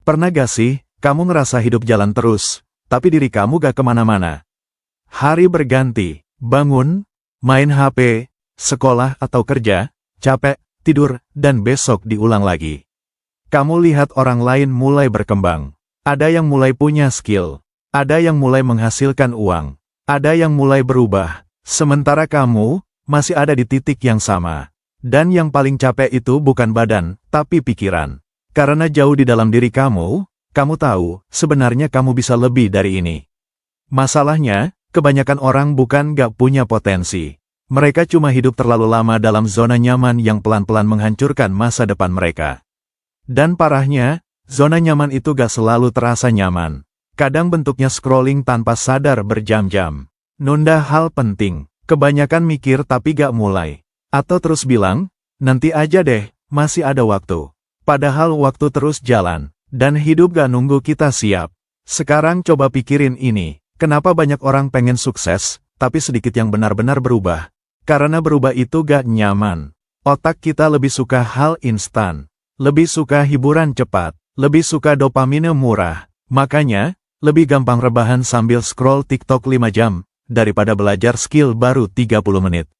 Pernah gak sih, kamu ngerasa hidup jalan terus, tapi diri kamu gak kemana-mana? Hari berganti, bangun, main HP, sekolah atau kerja, capek, tidur, dan besok diulang lagi. Kamu lihat orang lain mulai berkembang. Ada yang mulai punya skill. Ada yang mulai menghasilkan uang. Ada yang mulai berubah. Sementara kamu, masih ada di titik yang sama. Dan yang paling capek itu bukan badan, tapi pikiran. Karena jauh di dalam diri kamu tahu, sebenarnya kamu bisa lebih dari ini. Masalahnya, kebanyakan orang bukan gak punya potensi. Mereka cuma hidup terlalu lama dalam zona nyaman yang pelan-pelan menghancurkan masa depan mereka. Dan parahnya, zona nyaman itu gak selalu terasa nyaman. Kadang bentuknya scrolling tanpa sadar berjam-jam. Nunda hal penting, kebanyakan mikir tapi gak mulai. Atau terus bilang, nanti aja deh, masih ada waktu. Padahal waktu terus jalan, dan hidup gak nunggu kita siap. Sekarang coba pikirin ini, kenapa banyak orang pengen sukses, tapi sedikit yang benar-benar berubah? Karena berubah itu gak nyaman. Otak kita lebih suka hal instan, lebih suka hiburan cepat, lebih suka dopamine murah. Makanya, lebih gampang rebahan sambil scroll TikTok 5 jam, daripada belajar skill baru 30 menit.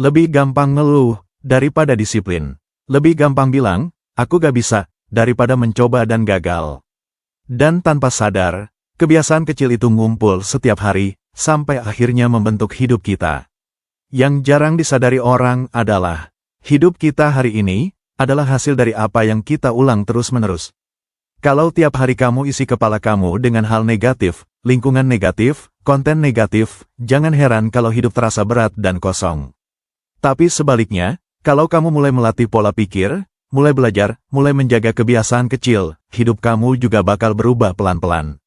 Lebih gampang ngeluh, daripada disiplin. Lebih gampang bilang, aku gak bisa, daripada mencoba dan gagal. Dan tanpa sadar, kebiasaan kecil itu ngumpul setiap hari, sampai akhirnya membentuk hidup kita. Yang jarang disadari orang adalah, hidup kita hari ini, adalah hasil dari apa yang kita ulang terus-menerus. Kalau tiap hari kamu isi kepala kamu dengan hal negatif, lingkungan negatif, konten negatif, jangan heran kalau hidup terasa berat dan kosong. Tapi sebaliknya, kalau kamu mulai melatih pola pikir, mulai belajar, mulai menjaga kebiasaan kecil, hidup kamu juga bakal berubah pelan-pelan.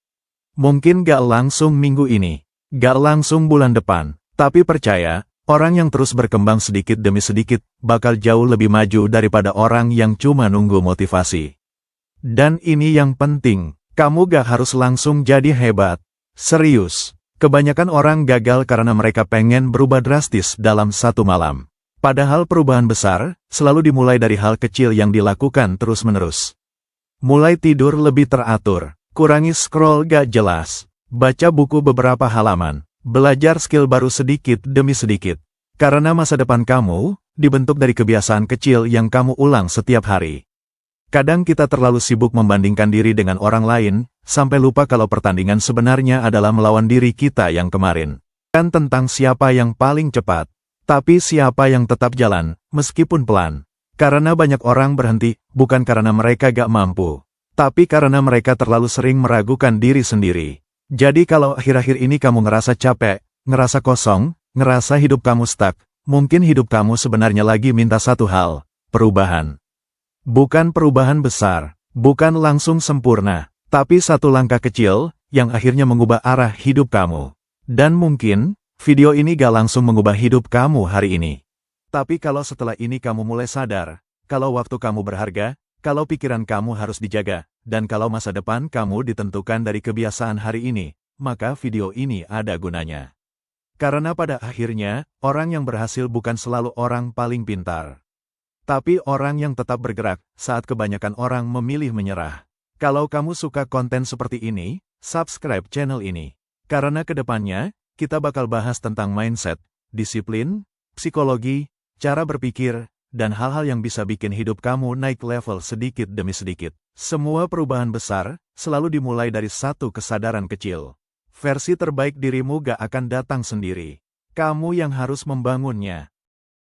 Mungkin gak langsung minggu ini, gak langsung bulan depan, tapi percaya, orang yang terus berkembang sedikit demi sedikit, bakal jauh lebih maju daripada orang yang cuma nunggu motivasi. Dan ini yang penting, kamu gak harus langsung jadi hebat. Serius, kebanyakan orang gagal karena mereka pengen berubah drastis dalam satu malam. Padahal perubahan besar, selalu dimulai dari hal kecil yang dilakukan terus-menerus. Mulai tidur lebih teratur, kurangi scroll gak jelas, baca buku beberapa halaman, belajar skill baru sedikit demi sedikit. Karena masa depan kamu, dibentuk dari kebiasaan kecil yang kamu ulang setiap hari. Kadang kita terlalu sibuk membandingkan diri dengan orang lain, sampai lupa kalau pertandingan sebenarnya adalah melawan diri kita yang kemarin. Bukan tentang siapa yang paling cepat, tapi siapa yang tetap jalan, meskipun pelan. Karena banyak orang berhenti, bukan karena mereka gak mampu, tapi karena mereka terlalu sering meragukan diri sendiri. Jadi kalau akhir-akhir ini kamu ngerasa capek, ngerasa kosong, ngerasa hidup kamu stuck, mungkin hidup kamu sebenarnya lagi minta satu hal, perubahan. Bukan perubahan besar, bukan langsung sempurna, tapi satu langkah kecil, yang akhirnya mengubah arah hidup kamu. Dan mungkin, video ini gak langsung mengubah hidup kamu hari ini. Tapi kalau setelah ini kamu mulai sadar, kalau waktu kamu berharga, kalau pikiran kamu harus dijaga, dan kalau masa depan kamu ditentukan dari kebiasaan hari ini, maka video ini ada gunanya. Karena pada akhirnya, orang yang berhasil bukan selalu orang paling pintar. Tapi orang yang tetap bergerak, saat kebanyakan orang memilih menyerah. Kalau kamu suka konten seperti ini, subscribe channel ini. Karena kedepannya, kita bakal bahas tentang mindset, disiplin, psikologi, cara berpikir, dan hal-hal yang bisa bikin hidup kamu naik level sedikit demi sedikit. Semua perubahan besar, selalu dimulai dari satu kesadaran kecil. Versi terbaik dirimu gak akan datang sendiri. Kamu yang harus membangunnya.